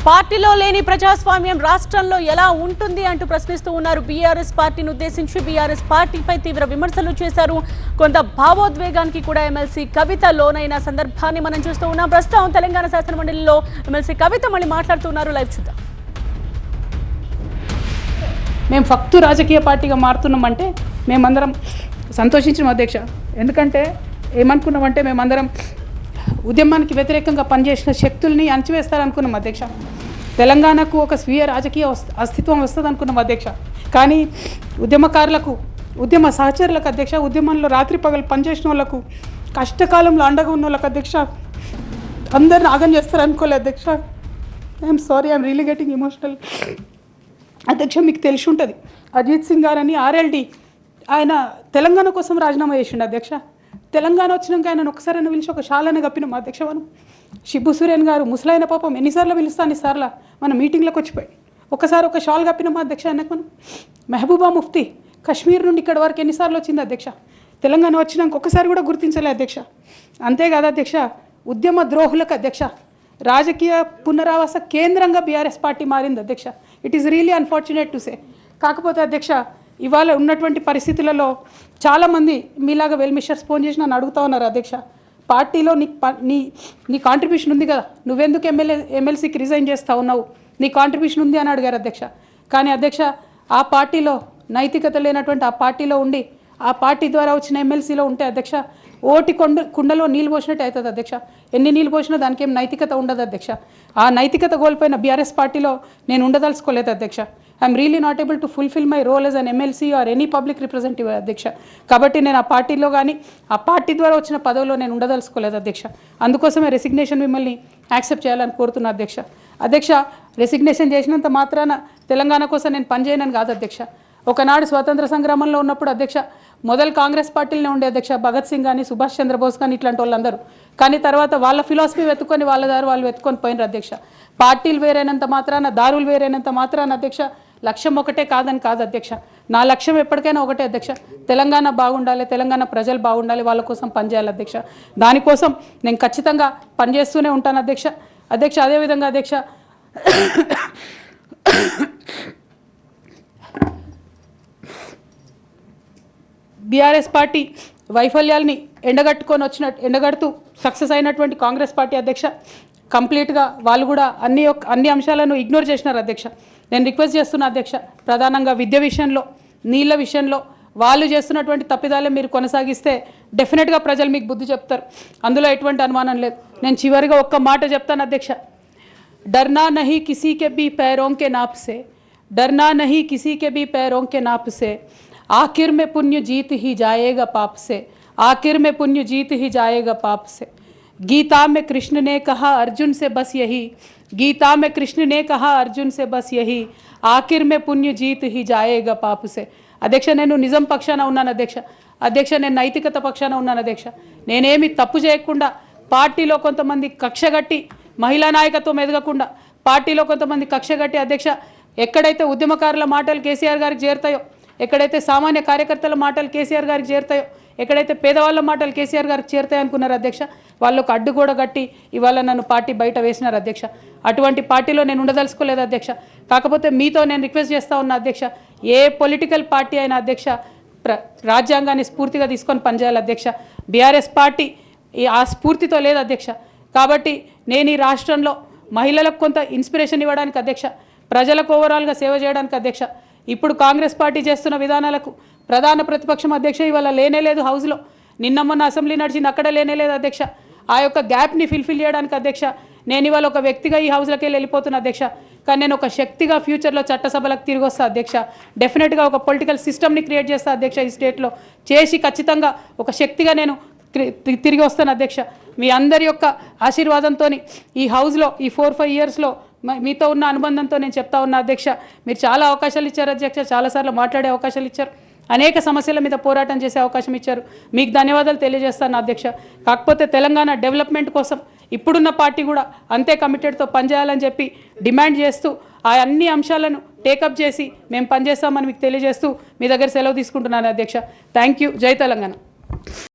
పార్టీలో లేని ప్రజాస్వామ్యం రాష్ట్రంలో ఎలా ఉంటుంది అంటూ ప్రశ్నిస్తూ ఉన్నారు. బీఆర్ఎస్ పార్టీని ఉద్దేశించి బీఆర్ఎస్ పార్టీపై తీవ్ర విమర్శలు చేశారు. కొంత భావోద్వేగానికి కూడా ఎమ్మెల్సీ కవిత లోనైన సందర్భాన్ని మనం చూస్తూ ఉన్నాం. ప్రస్తుతం తెలంగాణ శాసనమండలిలో ఎమ్మెల్సీ కవిత మళ్ళీ మాట్లాడుతున్నారు. లైవ్ చూద్దాం. మేము ఫక్తు రాజకీయ పార్టీగా మారుతున్నామంటే మేమందరం సంతోషించిన అధ్యక్ష. ఎందుకంటే ఏమనుకున్నామంటే మేమందరం ఉద్యమానికి వ్యతిరేకంగా పనిచేసిన శక్తుల్ని అణచివేస్తారనుకున్నాం అధ్యక్ష. తెలంగాణకు ఒక స్వీయ రాజకీయ అస్తిత్వం వస్తుంది అనుకున్నాం అధ్యక్ష. కానీ ఉద్యమకారులకు, ఉద్యమ సహచరులకు అధ్యక్ష, ఉద్యమంలో రాత్రి పగలు పనిచేసిన వాళ్ళకు, కష్టకాలంలో అండగా ఉన్న వాళ్ళకు అధ్యక్ష, అందరిని ఆగం చేస్తారనుకోలేదు అధ్యక్ష. I'm sorry, I'm really getting emotional అధ్యక్ష. మీకు తెలిసి ఉంటుంది, అజిత్ సింగ్ గారని ఆర్ఎల్డి ఆయన తెలంగాణ కోసం రాజీనామా చేసిండు అధ్యక్ష. తెలంగాణ వచ్చినాక ఆయన ఒకసారి పిలిచి ఒక షాలని కప్పినాం అధ్యక్ష. మనం షిబ్బు సురేన్ గారు ముసలైన పాపం ఎన్నిసార్లు పిలుస్తాను, అన్నిసార్లు మన మీటింగ్లోకి వచ్చిపోయి ఒకసారి ఒక షాల్ కప్పినామా అధ్యక్ష ఆయనకు. మనం మెహబూబా ముఫ్తీ కశ్మీర్ నుండి ఇక్కడ వరకు ఎన్నిసార్లు వచ్చింది అధ్యక్ష. తెలంగాణ వచ్చినాక ఒకసారి కూడా గుర్తించలే అధ్యక్ష. అంతేకాదు అధ్యక్ష, ఉద్యమ ద్రోహులకు అధ్యక్ష రాజకీయ పునరావాస కేంద్రంగా బీఆర్ఎస్ పార్టీ మారింది అధ్యక్ష. It is really unfortunate to say. కాకపోతే అధ్యక్ష, ఇవాళ ఉన్నటువంటి పరిస్థితులలో చాలామంది మీలాగా వెల్ మిషర్స్ ఫోన్ చేసి నన్ను అడుగుతూ ఉన్నారు అధ్యక్ష, పార్టీలో నీ కాంట్రిబ్యూషన్ ఉంది కదా, నువ్వెందుకు ఎమ్మెల్సీకి రిజైన్ చేస్తూ ఉన్నావు, నీ కాంట్రిబ్యూషన్ ఉంది అని అడిగారు అధ్యక్ష. కానీ అధ్యక్ష, ఆ పార్టీలో నైతికత లేనటువంటి ఆ పార్టీలో ఉండి ఆ పార్టీ ద్వారా వచ్చిన ఎమ్మెల్సీలో ఉంటే అధ్యక్ష, ఓటి కుండలో నీళ్ళు పోసినట్టు అవుతుంది అధ్యక్ష. ఎన్ని నీళ్ళు పోసినా దానికి ఏం నైతికత ఉండదు అధ్యక్ష. ఆ నైతికత కోల్పోయిన బీఆర్ఎస్ పార్టీలో నేను ఉండదలుచుకోలేదు అధ్యక్ష. I'm really not able to fulfil my role as an MLC or any public representative అధ్యక్ష. కాబట్టి నేను ఆ పార్టీలో కానీ ఆ పార్టీ ద్వారా వచ్చిన పదవిలో నేను ఉండదలుచుకోలేదు అధ్యక్ష. అందుకోసమే రెసిగ్నేషన్ మిమ్మల్ని యాక్సెప్ట్ చేయాలని కోరుతున్నా అధ్యక్ష. అధ్యక్ష, రెసిగ్నేషన్ చేసినంత మాత్రాన తెలంగాణ కోసం నేను పనిచేయనని కాదు అధ్యక్ష. ఒకనాడు స్వాతంత్ర సంగ్రామంలో ఉన్నప్పుడు అధ్యక్ష మొదలు కాంగ్రెస్ పార్టీలోనే ఉండే అధ్యక్ష, భగత్ సింగ్ కానీ సుభాష్ చంద్రబోస్ కానీ ఇట్లాంటి వాళ్ళందరూ. కానీ తర్వాత వాళ్ళ ఫిలాసఫీ వెతుక్కొని వాళ్ళ దారి వాళ్ళు వెతుక్కొని పోయినారు అధ్యక్ష. పార్టీలు వేరైనంత మాత్రాన, దారులు వేరైనంత మాత్రాన అధ్యక్ష లక్ష్యం ఒకటే కాదని కాదు అధ్యక్ష. నా లక్ష్యం ఎప్పటికైనా ఒకటే అధ్యక్ష, తెలంగాణ బాగుండాలి, తెలంగాణ ప్రజలు బాగుండాలి, వాళ్ళ కోసం పనిచేయాలి అధ్యక్ష. దానికోసం నేను ఖచ్చితంగా పనిచేస్తూనే ఉంటాను అధ్యక్ష. అధ్యక్ష, అదేవిధంగా అధ్యక్ష, బీఆర్ఎస్ పార్టీ వైఫల్యాల్ని ఎండగడుతూ సక్సెస్ అయినటువంటి కాంగ్రెస్ పార్టీ అధ్యక్ష కంప్లీట్గా వాళ్ళు కూడా అన్ని అంశాలను ఇగ్నోర్ చేసినారు అధ్యక్ష. నేను రిక్వెస్ట్ చేస్తున్నా అధ్యక్ష, ప్రధానంగా విద్య విషయంలో, నీళ్ళ విషయంలో వాళ్ళు చేస్తున్నటువంటి తప్పిదాలే మీరు కొనసాగిస్తే డెఫినెట్గా ప్రజలు మీకు బుద్ధి చెప్తారు, అందులో ఎటువంటి అనుమానం లేదు. నేను చివరిగా ఒక్క మాట చెప్తాను అధ్యక్ష, डरना नहीं किसी के भी पैरों के नाप से, डरना नहीं किसी के भी पैरों के नाप से, आखिर में पुण्य जीत ही जाएगा पाप से, आखिर में पुण्य जीत ही जाएगा पाप से. गीता में कृष्ण ने कहा अर्जुन से बस यही, गीता में कृष्ण ने कहा अर्जुन से बस यही, आखिर में पुण्य जीत ही जाएगा पाप से. అధ్యక్ష, నేను నిజం పక్షాన ఉన్నాను అధ్యక్ష. అధ్యక్ష, నేను నైతికత పక్షాన ఉన్నాను అధ్యక్ష. నేనేమి తప్పు చేయకుండా పార్టీలో కొంతమంది కక్షగట్టి మహిళా నాయకత్వం ఎదగకుండా పార్టీలో కొంతమంది కక్షగట్టి అధ్యక్ష, ఎక్కడైతే ఉద్యమకారుల మాటలు కేసీఆర్ గారికి చేరుతాయో, ఎక్కడైతే సామాన్య కార్యకర్తల మాటలు కేసీఆర్ గారికి చేరుతాయో, ఎక్కడైతే పేదవాళ్ళ మాటలు కేసీఆర్ గారికి చేరుతాయి అనుకున్నారు అధ్యక్ష, వాళ్ళకు అడ్డుగోడ గట్టి ఇవాళ నన్ను పార్టీ బయట వేసినారు అధ్యక్ష. అటువంటి పార్టీలో నేను ఉండదలుచుకోలేదు అధ్యక్ష. కాకపోతే మీతో నేను రిక్వెస్ట్ చేస్తూ ఉన్నా అధ్యక్ష, ఏ పొలిటికల్ పార్టీ అయినా అధ్యక్ష రాజ్యాంగాన్ని స్ఫూర్తిగా తీసుకొని పనిచేయాలి అధ్యక్ష. బీఆర్ఎస్ పార్టీ ఆ స్ఫూర్తితో లేదు అధ్యక్ష. కాబట్టి నేను ఈ రాష్ట్రంలో మహిళలకు కొంత ఇన్స్పిరేషన్ ఇవ్వడానికి అధ్యక్ష, ప్రజలకు ఓవరాల్గా సేవ చేయడానికి అధ్యక్ష, ఇప్పుడు కాంగ్రెస్ పార్టీ చేస్తున్న విధానాలకు ప్రధాన ప్రతిపక్షం అధ్యక్ష ఇవాళ లేనేలేదు హౌస్లో, నిన్న మొన్న అసెంబ్లీ నడిచింది అక్కడ లేనేలేదు అధ్యక్ష. ఆ యొక్క గ్యాప్ని ఫిల్ఫిల్ చేయడానికి అధ్యక్ష నేను ఇవాళ ఒక వ్యక్తిగా ఈ హౌస్లోకి వెళ్ళిపోతున్నా అధ్యక్ష. కానీ నేను ఒక శక్తిగా ఫ్యూచర్లో చట్టసభలకు తిరిగి వస్తా అధ్యక్ష. డెఫినెట్గా ఒక పొలిటికల్ సిస్టమ్ని క్రియేట్ చేస్తా అధ్యక్ష ఈ స్టేట్లో, చేసి ఖచ్చితంగా ఒక శక్తిగా నేను తిరిగి వస్తాను అధ్యక్ష. మీ అందరి యొక్క ఆశీర్వాదంతో ఈ హౌస్లో ఈ 4-5 ఇయర్స్లో మీతో ఉన్న అనుబంధంతో నేను చెప్తా ఉన్నా అధ్యక్ష, మీరు చాలా అవకాశాలు ఇచ్చారు అధ్యక్ష, చాలాసార్లు మాట్లాడే అవకాశాలు ఇచ్చారు, అనేక సమస్యల మీద పోరాటం చేసే అవకాశం ఇచ్చారు, మీకు ధన్యవాదాలు తెలియజేస్తాను అధ్యక్ష. కాకపోతే తెలంగాణ డెవలప్మెంట్ కోసం ఇప్పుడున్న పార్టీ కూడా అంతే కమిటెడ్తో పనిచేయాలని చెప్పి డిమాండ్ చేస్తూ ఆ అన్ని అంశాలను టేకప్ చేసి మేము పనిచేస్తామని మీకు తెలియజేస్తూ మీ దగ్గర సెలవు తీసుకుంటున్నాను అధ్యక్ష. Thank you. జై తెలంగాణ.